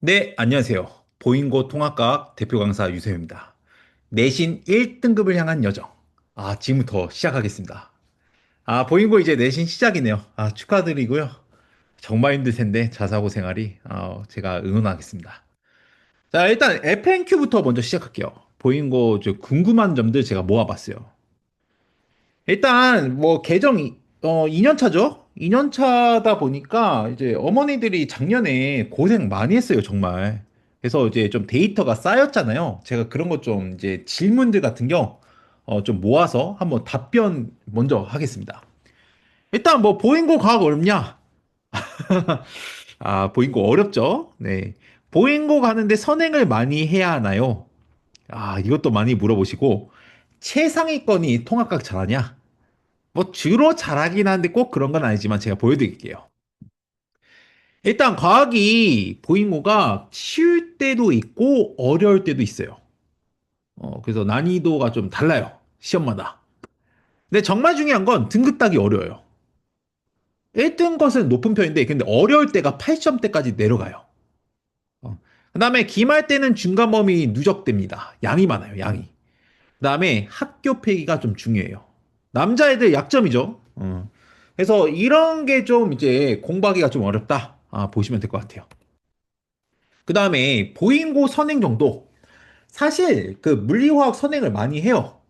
네, 안녕하세요. 보인고 통합과학 대표 강사 유세입니다. 내신 1등급을 향한 여정. 지금부터 시작하겠습니다. 보인고 이제 내신 시작이네요. 축하드리고요. 정말 힘들 텐데 자사고 생활이 제가 응원하겠습니다. 자, 일단 FNQ부터 먼저 시작할게요. 보인고 저 궁금한 점들 제가 모아봤어요. 일단 뭐 개정 2년 차죠? 2년 차다 보니까 이제 어머니들이 작년에 고생 많이 했어요, 정말. 그래서 이제 좀 데이터가 쌓였잖아요. 제가 그런 것 좀 이제 질문들 같은 거 좀 모아서 한번 답변 먼저 하겠습니다. 일단 뭐 보행고 과학 어렵냐? 보행고 어렵죠? 네. 보행고 가는데 선행을 많이 해야 하나요? 이것도 많이 물어보시고 최상위권이 통합과학 잘하냐? 뭐 주로 잘하긴 하는데 꼭 그런 건 아니지만 제가 보여드릴게요. 일단 과학이 보잉고가 쉬울 때도 있고 어려울 때도 있어요. 그래서 난이도가 좀 달라요. 시험마다. 근데 정말 중요한 건 등급 따기 어려워요. 1등 것은 높은 편인데 근데 어려울 때가 8점대까지 내려가요. 그다음에 기말 때는 중간 범위 누적됩니다. 양이 많아요, 양이. 그다음에 학교 폐기가 좀 중요해요. 남자애들 약점이죠. 그래서 이런 게 좀 이제 공부하기가 좀 어렵다. 보시면 될 것 같아요. 그 다음에 보인고 선행 정도. 사실 그 물리화학 선행을 많이 해요.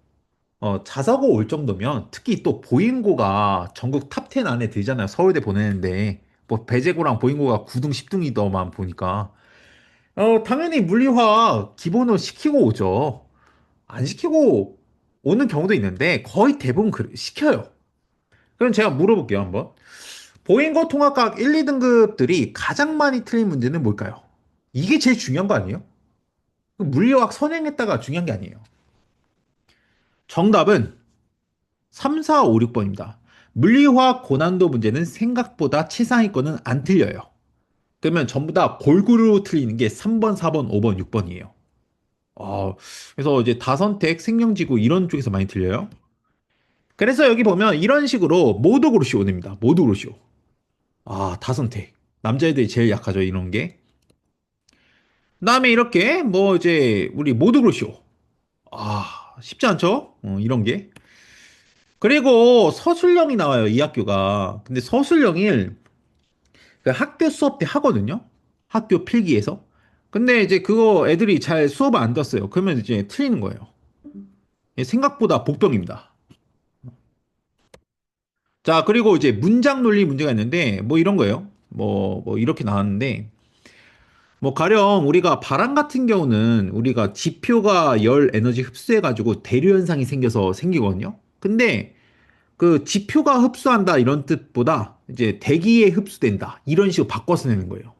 자사고 올 정도면 특히 또 보인고가 전국 탑 10 안에 들잖아요. 서울대 보내는데 뭐 배재고랑 보인고가 9등, 10등이더만 보니까 당연히 물리화학 기본으로 시키고 오죠. 안 시키고 오는 경우도 있는데 거의 대부분 시켜요. 그럼 제가 물어볼게요, 한번. 보잉고 통합과학 1, 2등급들이 가장 많이 틀린 문제는 뭘까요? 이게 제일 중요한 거 아니에요? 물리화학 선행했다가 중요한 게 아니에요. 정답은 3, 4, 5, 6번입니다. 물리화학 고난도 문제는 생각보다 최상위권은 안 틀려요. 그러면 전부 다 골고루 틀리는 게 3번, 4번, 5번, 6번이에요. 그래서 이제 다선택, 생명지구 이런 쪽에서 많이 틀려요. 그래서 여기 보면 이런 식으로 모두 고르시오 냅니다. 모두 고르시오. 다선택. 남자애들이 제일 약하죠, 이런 게. 그다음에 이렇게 뭐 이제 우리 모두 고르시오. 쉽지 않죠? 이런 게. 그리고 서술형이 나와요, 이 학교가. 근데 서술형을 그 학교 수업 때 하거든요. 학교 필기에서. 근데 이제 그거 애들이 잘 수업을 안 듣었어요. 그러면 이제 틀리는 거예요. 생각보다 복병입니다. 자, 그리고 이제 문장 논리 문제가 있는데 뭐 이런 거예요. 뭐 이렇게 나왔는데 뭐 가령 우리가 바람 같은 경우는 우리가 지표가 열 에너지 흡수해가지고 대류 현상이 생겨서 생기거든요. 근데 그 지표가 흡수한다 이런 뜻보다 이제 대기에 흡수된다 이런 식으로 바꿔서 내는 거예요.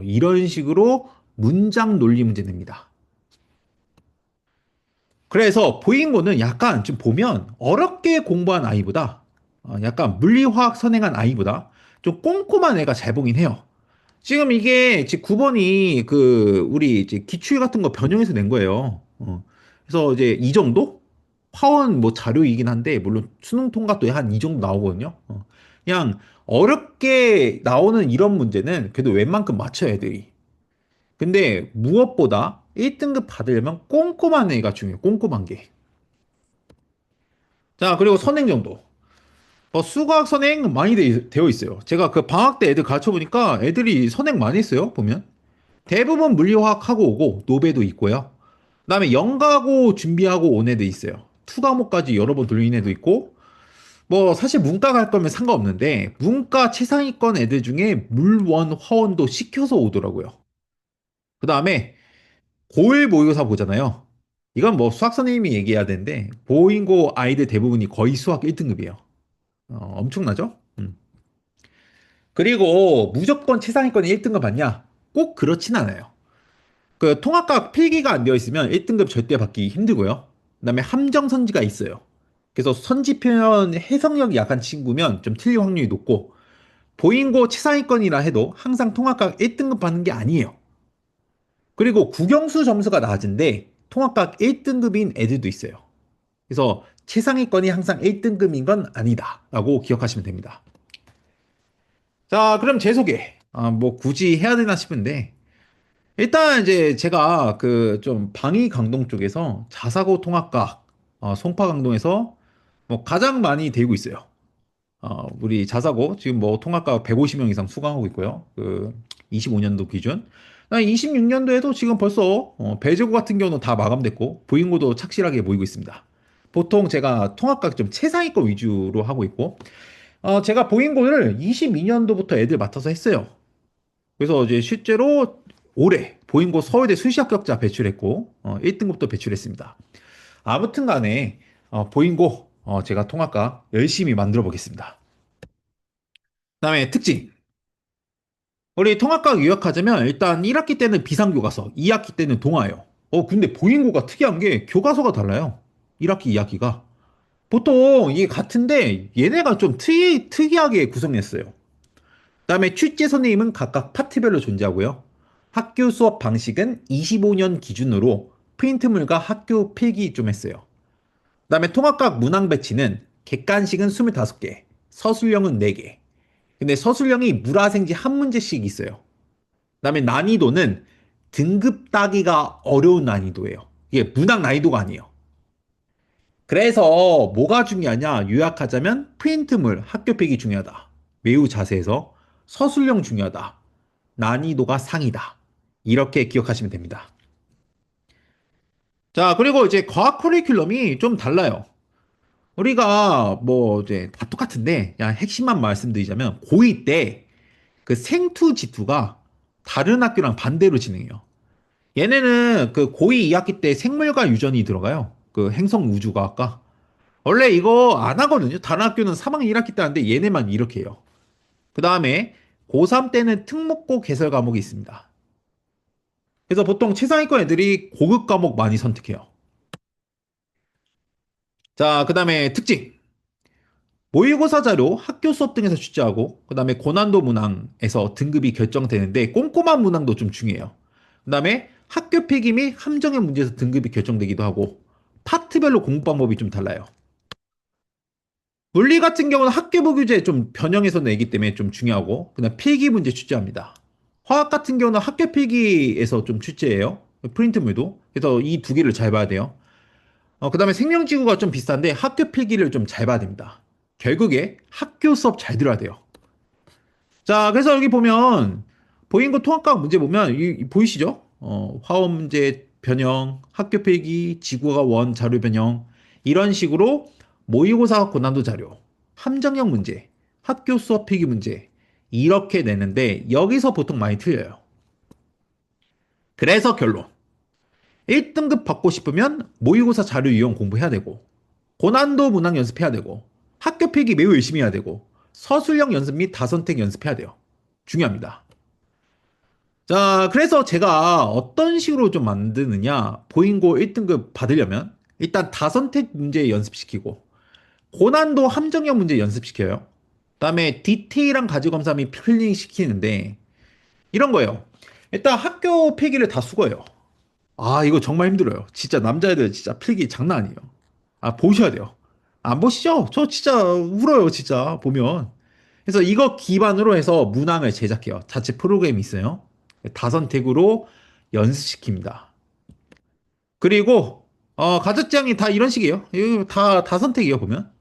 이런 식으로 문장 논리 문제 냅니다. 그래서 보잉고는 약간 좀 보면 어렵게 공부한 아이보다 약간 물리화학 선행한 아이보다 좀 꼼꼼한 애가 잘 보긴 해요. 지금 이게 지금 9번이 그 우리 이제 기출 같은 거 변형해서 낸 거예요. 그래서 이제 이 정도? 파원 뭐 자료이긴 한데 물론 수능 통과도 한 이 정도 나오거든요. 그냥 어렵게 나오는 이런 문제는 그래도 웬만큼 맞춰요, 애들이. 근데 무엇보다 1등급 받으려면 꼼꼼한 애가 중요해요. 꼼꼼한 게. 자, 그리고 선행 정도. 수학 선행 많이 되어 있어요. 제가 그 방학 때 애들 가르쳐 보니까 애들이 선행 많이 했어요, 보면. 대부분 물리화학 하고 오고 노베도 있고요. 그다음에 연가고 준비하고 온 애도 있어요. 투 과목까지 여러 번 돌린 애도 있고 뭐 사실 문과 갈 거면 상관없는데 문과 최상위권 애들 중에 물원 화원도 시켜서 오더라고요. 그다음에 고일 모의고사 보잖아요. 이건 뭐 수학 선생님이 얘기해야 되는데 보인고 아이들 대부분이 거의 수학 1등급이에요. 엄청나죠? 그리고 무조건 최상위권이 1등급 받냐? 꼭 그렇진 않아요. 그 통합과학 필기가 안 되어 있으면 1등급 절대 받기 힘들고요. 그다음에 함정 선지가 있어요. 그래서 선지 표현 해석력이 약한 친구면 좀 틀릴 확률이 높고 보인고 최상위권이라 해도 항상 통합과학 1등급 받는 게 아니에요. 그리고 국영수 점수가 낮은데 통합과학 1등급인 애들도 있어요. 그래서 최상위권이 항상 1등급인 건 아니다라고 기억하시면 됩니다. 자, 그럼 제 소개. 뭐 굳이 해야 되나 싶은데 일단 이제 제가 그 좀 방위 강동 쪽에서 자사고 통합각, 송파 강동에서 뭐 가장 많이 되고 있어요. 우리 자사고 지금 뭐 통합과 150명 이상 수강하고 있고요. 그 25년도 기준. 26년도에도 지금 벌써 배제고 같은 경우는 다 마감됐고 부인고도 착실하게 모이고 있습니다. 보통 제가 통합과 좀 최상위권 위주로 하고 있고 제가 보인고를 22년도부터 애들 맡아서 했어요. 그래서 이제 실제로 올해 보인고 서울대 수시 합격자 배출했고 1등급도 배출했습니다. 아무튼 간에 보인고 제가 통합과 열심히 만들어 보겠습니다. 그다음에 특징. 우리 통합과학 요약하자면 일단 1학기 때는 비상교과서, 2학기 때는 동아예요. 근데 보인고가 특이한 게 교과서가 달라요. 1학기, 2학기가. 보통 이게 같은데 얘네가 좀 특이하게 구성했어요. 그다음에 출제 선생님은 각각 파트별로 존재하고요. 학교 수업 방식은 25년 기준으로 프린트물과 학교 필기 좀 했어요. 그다음에 통합과학 문항 배치는 객관식은 25개, 서술형은 4개. 근데 서술형이 물화생지 한 문제씩 있어요. 그다음에 난이도는 등급 따기가 어려운 난이도예요. 이게 문학 난이도가 아니에요. 그래서 뭐가 중요하냐? 요약하자면 프린트물, 학교필기 중요하다. 매우 자세해서 서술형 중요하다. 난이도가 상이다. 이렇게 기억하시면 됩니다. 자, 그리고 이제 과학 커리큘럼이 좀 달라요. 우리가 뭐 이제 다 똑같은데 그냥 핵심만 말씀드리자면 고2 때 그 생투 지투가 다른 학교랑 반대로 진행해요. 얘네는 그 고2 2학기 때 생물과 유전이 들어가요. 그 행성 우주과학과. 원래 이거 안 하거든요. 다른 학교는 3학년 1학기 때 하는데 얘네만 이렇게 해요. 그 다음에 고3 때는 특목고 개설 과목이 있습니다. 그래서 보통 최상위권 애들이 고급 과목 많이 선택해요. 자, 그 다음에 특징. 모의고사 자료 학교 수업 등에서 출제하고, 그 다음에 고난도 문항에서 등급이 결정되는데 꼼꼼한 문항도 좀 중요해요. 그 다음에 학교 필기 및 함정의 문제에서 등급이 결정되기도 하고, 파트별로 공부 방법이 좀 달라요. 물리 같은 경우는 학교부 규제 좀 변형해서 내기 때문에 좀 중요하고, 그다음 필기 문제 출제합니다. 화학 같은 경우는 학교 필기에서 좀 출제해요. 프린트물도. 그래서 이 두 개를 잘 봐야 돼요. 그다음에 생명지구가 좀 비싼데 학교 필기를 좀 잘 봐야 됩니다. 결국에 학교 수업 잘 들어야 돼요. 자, 그래서 여기 보면 보인고 통합과학 문제 보면 보이시죠? 화원 문제 변형, 학교 필기, 지구가 원 자료 변형 이런 식으로 모의고사 고난도 자료, 함정형 문제, 학교 수업 필기 문제 이렇게 내는데 여기서 보통 많이 틀려요. 그래서 결론. 1등급 받고 싶으면 모의고사 자료 이용 공부해야 되고 고난도 문항 연습해야 되고 학교 필기 매우 열심히 해야 되고 서술형 연습 및 다선택 연습해야 돼요. 중요합니다. 자, 그래서 제가 어떤 식으로 좀 만드느냐. 보인고 1등급 받으려면 일단 다선택 문제 연습시키고 고난도 함정형 문제 연습시켜요. 그다음에 디테일한 가지검사 및 필링 시키는데 이런 거예요. 일단 학교 필기를 다 수거해요. 이거 정말 힘들어요. 진짜 남자애들 진짜 필기 장난 아니에요. 보셔야 돼요. 안 보시죠? 저 진짜 울어요, 진짜 보면. 그래서 이거 기반으로 해서 문항을 제작해요. 자체 프로그램이 있어요. 다선택으로 연습시킵니다. 그리고 가족장이 다 이런 식이에요. 이거 다 선택이에요, 보면.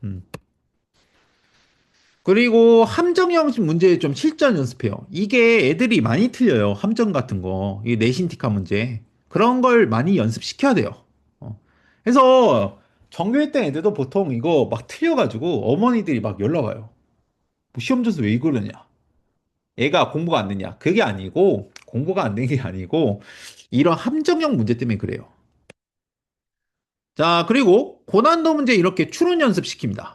그리고 함정형 문제 좀 실전 연습해요. 이게 애들이 많이 틀려요. 함정 같은 거. 이 내신티카 문제. 그런 걸 많이 연습시켜야 돼요. 어. 그래서 전교 1등 애들도 보통 이거 막 틀려가지고 어머니들이 막 연락 와요. 뭐 시험 점수 왜 이러냐? 애가 공부가 안 되냐? 그게 아니고 공부가 안 되는 게 아니고 이런 함정형 문제 때문에 그래요. 자, 그리고 고난도 문제 이렇게 추론 연습시킵니다.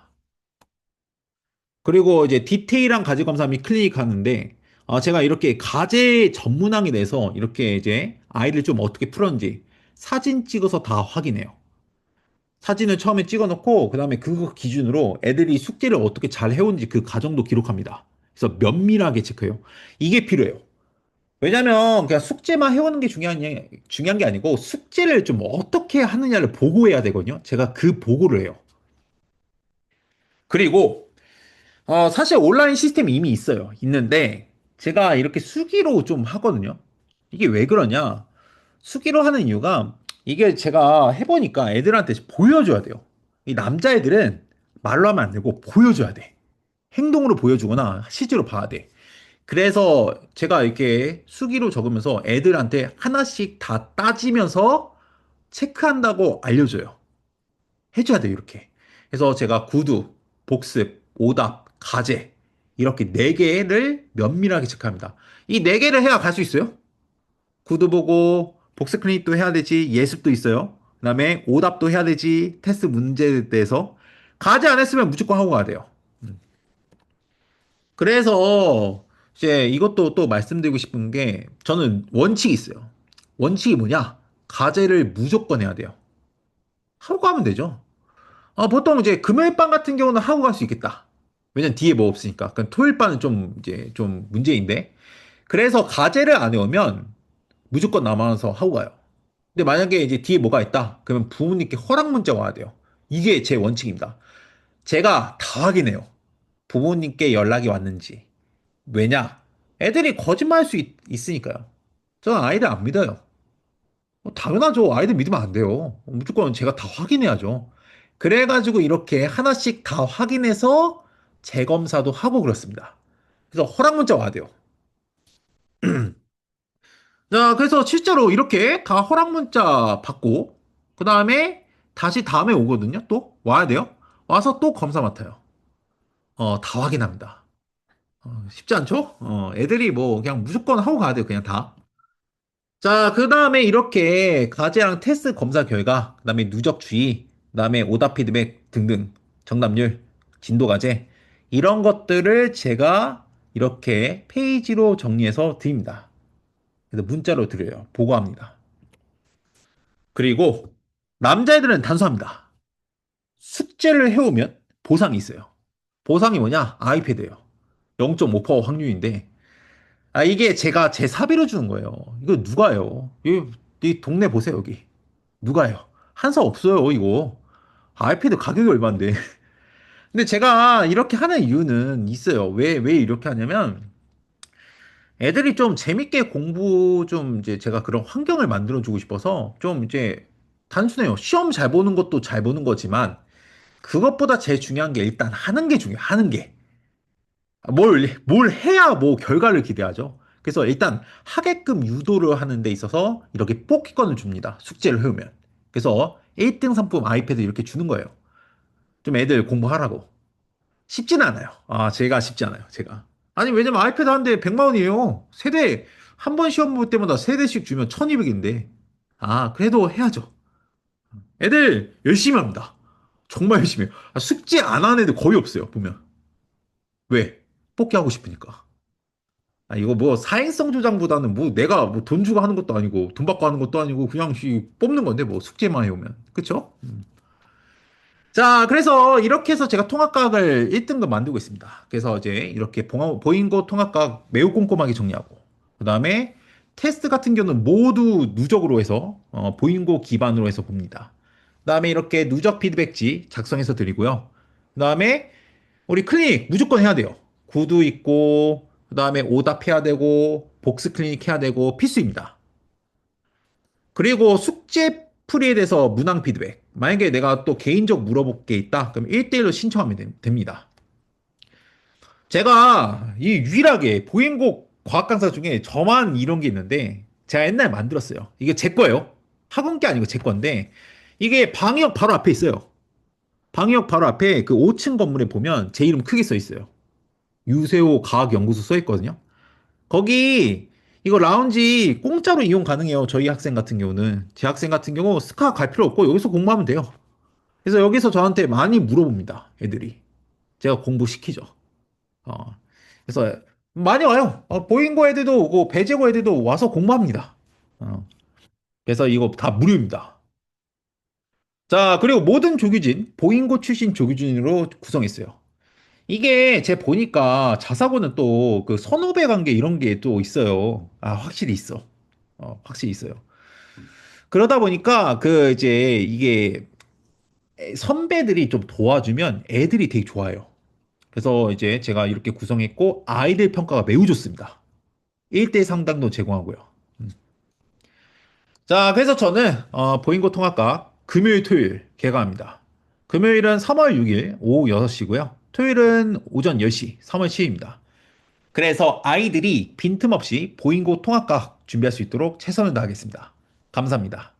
그리고 이제 디테일한 가지 검사 및 클리닉 하는데 제가 이렇게 가제 전문항에 대해서 이렇게 이제 아이를 좀 어떻게 풀었는지 사진 찍어서 다 확인해요. 사진을 처음에 찍어 놓고 그다음에 그거 기준으로 애들이 숙제를 어떻게 잘 해온지 그 과정도 기록합니다. 그래서 면밀하게 체크해요. 이게 필요해요. 왜냐면 그냥 숙제만 해오는 게 중요한 게 아니고 숙제를 좀 어떻게 하느냐를 보고해야 되거든요. 제가 그 보고를 해요. 그리고 사실 온라인 시스템이 이미 있어요. 있는데 제가 이렇게 수기로 좀 하거든요. 이게 왜 그러냐? 수기로 하는 이유가 이게 제가 해보니까 애들한테 보여줘야 돼요. 이 남자애들은 말로 하면 안 되고 보여줘야 돼. 행동으로 보여주거나 실제로 봐야 돼. 그래서 제가 이렇게 수기로 적으면서 애들한테 하나씩 다 따지면서 체크한다고 알려줘요. 해줘야 돼요, 이렇게. 그래서 제가 구두, 복습, 오답, 가제 이렇게 네 개를 면밀하게 체크합니다. 이 네 개를 해야 갈 수 있어요. 구두 보고 복습 클리닉도 해야 되지, 예습도 있어요. 그다음에 오답도 해야 되지, 테스트 문제에 대해서 가제 안 했으면 무조건 하고 가야 돼요. 그래서 이제 이것도 또 말씀드리고 싶은 게 저는 원칙이 있어요. 원칙이 뭐냐? 과제를 무조건 해야 돼요. 하고 가면 되죠. 보통 이제 금요일 밤 같은 경우는 하고 갈 수 있겠다. 왜냐면 뒤에 뭐 없으니까. 그럼 토요일 밤은 좀 이제 좀 문제인데. 그래서 과제를 안 해오면 무조건 남아서 하고 가요. 근데 만약에 이제 뒤에 뭐가 있다. 그러면 부모님께 허락 문자 와야 돼요. 이게 제 원칙입니다. 제가 다 확인해요. 부모님께 연락이 왔는지. 왜냐? 애들이 거짓말할 수 있으니까요. 저는 아이들 안 믿어요. 당연하죠. 아이들 믿으면 안 돼요. 무조건 제가 다 확인해야죠. 그래가지고 이렇게 하나씩 다 확인해서 재검사도 하고 그렇습니다. 그래서 허락 문자 와야 돼요. 자, 그래서 실제로 이렇게 다 허락 문자 받고, 그 다음에 다시 다음에 오거든요. 또 와야 돼요. 와서 또 검사 맡아요. 다 확인합니다. 쉽지 않죠? 애들이 뭐 그냥 무조건 하고 가야 돼요. 그냥 다. 자, 그 다음에 이렇게 과제랑 테스트 검사 결과, 그 다음에 누적 주의, 그 다음에 오답 피드백 등등, 정답률, 진도 과제, 이런 것들을 제가 이렇게 페이지로 정리해서 드립니다. 그래서 문자로 드려요. 보고합니다. 그리고 남자애들은 단수합니다. 숙제를 해오면 보상이 있어요. 보상이 뭐냐? 아이패드예요. 0.5% 확률인데, 이게 제가 제 사비로 주는 거예요. 이거 누가요? 이 동네 보세요, 여기. 누가요? 한사 없어요, 이거. 아이패드 가격이 얼마인데. 근데 제가 이렇게 하는 이유는 있어요. 왜 이렇게 하냐면, 애들이 좀 재밌게 공부 좀 이제 제가 그런 환경을 만들어주고 싶어서 좀 이제 단순해요. 시험 잘 보는 것도 잘 보는 거지만, 그것보다 제일 중요한 게 일단 하는 게 중요해요. 하는 게. 뭘 해야 뭐 결과를 기대하죠. 그래서 일단 하게끔 유도를 하는 데 있어서 이렇게 뽑기권을 줍니다. 숙제를 해오면. 그래서 1등 상품 아이패드 이렇게 주는 거예요. 좀 애들 공부하라고. 쉽진 않아요. 제가 쉽지 않아요. 제가. 아니, 왜냐면 아이패드 한 대 100만 원이에요. 세대, 한 번 시험 볼 때마다 세대씩 주면 1200인데. 그래도 해야죠. 애들 열심히 합니다. 정말 열심히 해요. 숙제 안 하는 애들 거의 없어요. 보면. 왜? 뽑기 하고 싶으니까. 이거 뭐 사행성 조장보다는 뭐 내가 뭐 돈 주고 하는 것도 아니고 돈 받고 하는 것도 아니고 그냥 뽑는 건데 뭐 숙제만 해오면. 그쵸? 자, 그래서 이렇게 해서 제가 통합각을 1등급 만들고 있습니다. 그래서 이제 이렇게 보인고 통합각 매우 꼼꼼하게 정리하고, 그 다음에 테스트 같은 경우는 모두 누적으로 해서, 보인고 기반으로 해서 봅니다. 그 다음에 이렇게 누적 피드백지 작성해서 드리고요. 그 다음에 우리 클리닉 무조건 해야 돼요. 구두 있고, 그 다음에 오답 해야 되고, 복스 클리닉 해야 되고, 필수입니다. 그리고 숙제 풀이에 대해서 문항 피드백. 만약에 내가 또 개인적 물어볼 게 있다. 그럼 1대1로 신청하면 됩니다. 제가 이 유일하게 보행곡 과학 강사 중에 저만 이런 게 있는데 제가 옛날에 만들었어요. 이게 제 거예요. 학원 게 아니고 제 건데 이게 방역 바로 앞에 있어요. 방역 바로 앞에 그 5층 건물에 보면 제 이름 크게 써 있어요. 유세호 과학연구소 써 있거든요. 거기 이거 라운지 공짜로 이용 가능해요. 저희 학생 같은 경우는. 제 학생 같은 경우 스카 갈 필요 없고 여기서 공부하면 돼요. 그래서 여기서 저한테 많이 물어봅니다. 애들이. 제가 공부시키죠. 어. 그래서 많이 와요. 보인고 애들도 오고 배제고 애들도 와서 공부합니다. 어. 그래서 이거 다 무료입니다. 자, 그리고 모든 조규진, 보인고 출신 조규진으로 구성했어요. 이게 제 보니까 자사고는 또 그 선후배 관계 이런 게 또 있어요. 확실히 있어. 확실히 있어요. 그러다 보니까 그 이제 이게 선배들이 좀 도와주면 애들이 되게 좋아해요. 그래서 이제 제가 이렇게 구성했고 아이들 평가가 매우 좋습니다. 1대 상담도 제공하고요. 자, 그래서 저는 보인고 통합과 금요일, 토요일 개강합니다. 금요일은 3월 6일 오후 6시고요. 토요일은 오전 10시, 3월 7일입니다. 그래서 아이들이 빈틈없이 보인고 통합과 준비할 수 있도록 최선을 다하겠습니다. 감사합니다.